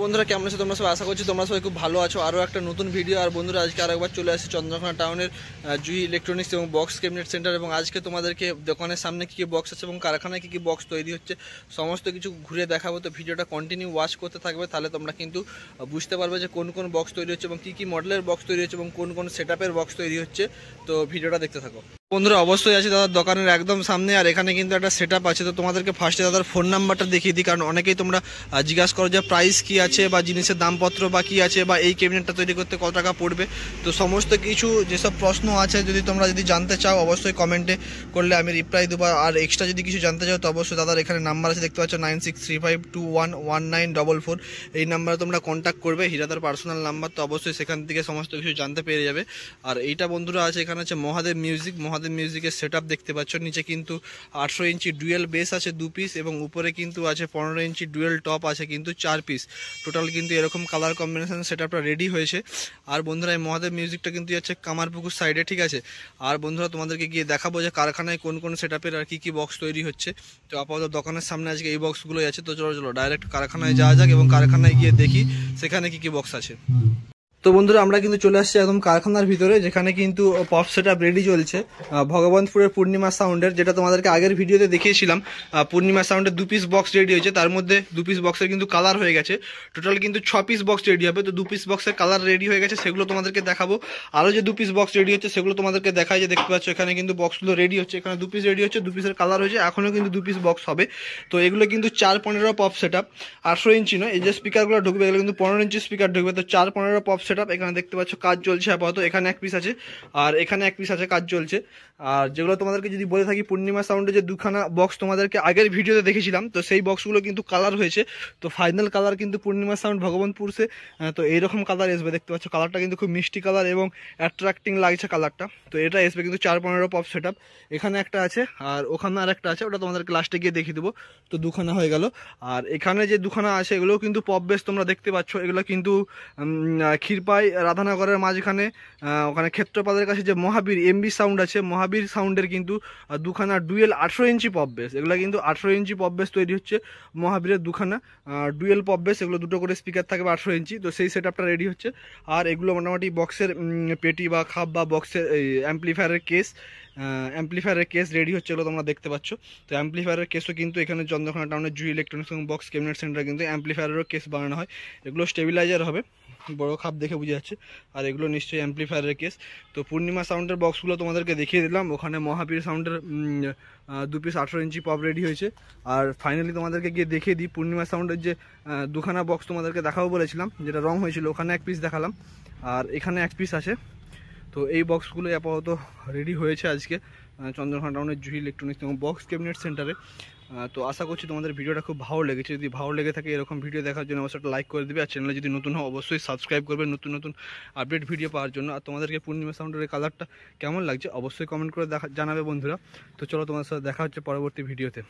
বন্ধুরা কেমন আছো তোমরা সবাই? আশা করছি তোমরা সবাই খুব ভালো আছো। আরও একটা নতুন ভিডিও। আর বন্ধুরা আজকে আরেকবার চলে আসছি চন্দ্রকোনা টাউনের জুহি ইলেকট্রনিক্স এবং বক্স ক্যাবিনেট সেন্টার। এবং আজকে তোমাদেরকে দোকানের সামনে কী কী বক্স আছে এবং কারখানায় কী কী বক্স তৈরি হচ্ছে সমস্ত কিছু ঘুরে দেখাবো। তো ভিডিওটা কন্টিনিউ ওয়াচ করতে থাকবে, তাহলে তোমরা কিন্তু বুঝতে পারবে যে কোন কোন বক্স তৈরি হচ্ছে এবং কী কী মডেলের বক্স তৈরি হচ্ছে এবং কোন কোন সেটআপের বক্স তৈরি হচ্ছে। তো ভিডিওটা দেখতে থাকো বন্ধুরা। অবশ্যই আছে দাদার দোকানের একদম সামনে, আর এখানে কিন্তু একটা সেটআপ আছে। তো তোমাদেরকে ফার্স্টে দাদার ফোন নাম্বারটা দেখিয়ে দিই, কারণ অনেকেই তোমরা জিজ্ঞাসা করো যে প্রাইস কী আছে বা জিনিসের দামপত্র বা কী আছে বা এই ক্যাবিনেটটা তৈরি করতে কত টাকা পড়বে। তো সমস্ত কিছু যেসব প্রশ্ন আছে তোমরা যদি জানতে চাও অবশ্যই কমেন্টে করলে আমি রিপ্লাই দেবো। আর এক্সট্রা যদি কিছু জানতে চাও তো অবশ্যই দাদার এখানে নাম্বার আছে, দেখতে পাচ্ছ 9635211944। এই নাম্বারে তোমরা কন্ট্যাক্ট করবে, হীরাদার পার্সোনাল নাম্বার। তো অবশ্যই সেখান থেকে সমস্ত কিছু জানতে পেরে যাবে। আর এইটা বন্ধুরা আছে, এখানে আছে মহাদেব মিউজিকের সেটআপ দেখতে পাচ্ছ। নিচে কিন্তু 18 ইঞ্চি ডুয়েল বেস আছে 2 পিস, এবং উপরে কিন্তু আছে 15 ইঞ্চি ডুয়েল টপ আছে কিন্তু 4 পিস। টোটাল কিন্তু এরকম কালার কম্বিনেশন সেটআপটা রেডি হয়েছে। আর বন্ধুরা এই মহাদেব মিউজিকটা কিন্তু যাচ্ছে কামারপুকুর সাইডে, ঠিক আছে। আর বন্ধুরা তোমাদেরকে গিয়ে দেখাবো যে কারখানায় কোন কোন সেটআপের আর কী বক্স তৈরি হচ্ছে। তো আপাতত দোকানের সামনে আজকে এই বক্সগুলোই আছে। তো চলো ডাইরেক্ট কারখানায় যাওয়া যাক এবং কারখানায় গিয়ে দেখি সেখানে কী বক্স আছে। তো বন্ধুরা আমরা কিন্তু চলে আসছি একদম কারখানার ভিতরে, যেখানে কিন্তু পপ সেটআপ রেডি চলছে ভগবানপুরের পূর্ণিমা সাউন্ডের, যেটা তোমাদেরকে আগের ভিডিওতে দেখিয়েছিলাম। পূর্ণিমা সাউন্ডের 2 পিস বক্স রেডি হয়েছে, তার মধ্যে 2 পিস বক্সের কিন্তু কালার হয়ে গেছে। টোটাল কিন্তু 6 পিস বক্স রেডি হবে। তো 2 পিস বক্সের কালার রেডি হয়ে গেছে, সেগুলো তোমাদেরকে দেখাবো। আরও যে 2 পিস বক্স রেডি হচ্ছে সেগুলো তোমাদেরকে দেখায়, যে দেখতে পাচ্ছ এখানে কিন্তু বক্সগুলো রেডি হচ্ছে। এখানে 2 পিস রেডি হচ্ছে, 2 পিসের কালার হয়েছে, এখনও কিন্তু 2 পিস বক্স হবে। তো এগুলো কিন্তু 4-15 পপ সেটআপ, 18 ইঞ্চি নয়। এই যে স্পিকারগুলো ঢুকবে এগুলো কিন্তু 15 ইঞ্চি স্পিকার ঢুকবে। তো 4-15 পপ সেটআপ এখানে দেখতে পাচ্ছ কাজ চলছে আপাতত। এখানে 1 পিস আছে আর এখানে 1 পিস আছে, কাজ চলছে। আর যেগুলো তোমাদেরকে যদি বলে থাকি, পূর্ণিমা সাউন্ডে যে 2খানা বক্স তোমাদেরকে আগের ভিডিওতে দেখেছিলাম, তো সেই বক্সগুলো কিন্তু কালার হয়েছে। তো ফাইনাল কালার কিন্তু পূর্ণিমা সাউন্ড ভগবানপুরসে তো এইরকম কালার আসবে, দেখতে পাচ্ছ। কালারটা কিন্তু খুব মিষ্টি কালার এবং অ্যাট্রাক্টিং লাগছে কালারটা। তো এটা আসবে কিন্তু 4-15 পপ সেটআপ। এখানে একটা আছে আর ওখানে আর একটা আছে, ওটা তোমাদেরকে লাস্টে গিয়ে দেখিয়ে দেবো। তো 2খানা হয়ে গেল। আর এখানে যে 2খানা আছে এগুলোও কিন্তু পপ বেস, তোমরা দেখতে পাচ্ছ। এগুলো কিন্তু ক্ষীরপাই রাধানগরের মাঝখানে ওখানে ক্ষেত্রপালের কাছে যে মহাবীর এমবি সাউন্ড আছে, মহাবীর সাউন্ডের কিন্তু 2খানা ডুয়েল 18 ইঞ্চি পপ বেস। এগুলো কিন্তু 18 ইঞ্চি পপ বেস তৈরি হচ্ছে মহাবীরের 2খানা ডুয়েল পপ বেস। এগুলো দুটো করে স্পিকার থাকবে 18 ইঞ্চি। তো সেই সেটআপটা রেডি হচ্ছে। আর এগুলো মোটামুটি বক্সের পেটি বা খাপ বা বক্সের অ্যাম্পলিফায়ারের কেস রেডি হচ্ছে, এগুলো তোমরা দেখতে পাচ্ছ। তো অ্যাম্পলিফায়ারের কেসও কিন্তু এখানে চন্দ্রকোনা টাউনের জুহি ইলেকট্রনিক্স এবং বক্স ক্যাবিনেট সেন্টার কিন্তু অ্যাম্পলিফায়ারেরও কেস বানানো হয়। এগুলো স্টেবিলাইজার হবে, বড় খাপ দেখে বুঝে যাচ্ছে। আর এগুলো নিশ্চয়ই অ্যাম্পলিফায়ারের কেস। তো পূর্ণিমা সাউন্ডের বক্সগুলো তোমাদেরকে দেখিয়ে দিলাম। ওখানে মহাবীর সাউন্ডের 2 পিস 18 ইঞ্চি পপ রেডি হয়েছে। আর ফাইনালি তোমাদেরকে গিয়ে দেখিয়ে দিই পূর্ণিমা সাউন্ডের যে 2খানা বক্স তোমাদেরকে দেখাবো বলেছিলাম, যেটা রং হয়েছিল, ওখানে 1 পিস দেখালাম আর এখানে 1 পিস আছে। তো এই বক্সগুলো আপাতত রেডি হয়েছে আজকে চন্দ্রকোনা টাউনের জুহি ইলেকট্রনিক্স এবং বক্স ক্যাবিনেট সেন্টারে। তো আশা করছি তোমাদের ভিডিওটা খুব ভালো লেগেছে। যদি ভালো লেগে থাকে এরকম ভিডিও দেখার জন্য অবশ্যই একটা লাইক করে দেবে। আর চ্যানেলে যদি নতুন হয় অবশ্যই সাবস্ক্রাইব করবে নতুন নতুন আপডেট ভিডিও পাওয়ার জন্য। আর তোমাদেরকে পূর্ণিমা সাউন্ডের এই কালারটা কেমন লাগছে অবশ্যই কমেন্ট করে জানাবে বন্ধুরা। তো চলো তোমাদের সাথে দেখা হচ্ছে পরবর্তী ভিডিওতে।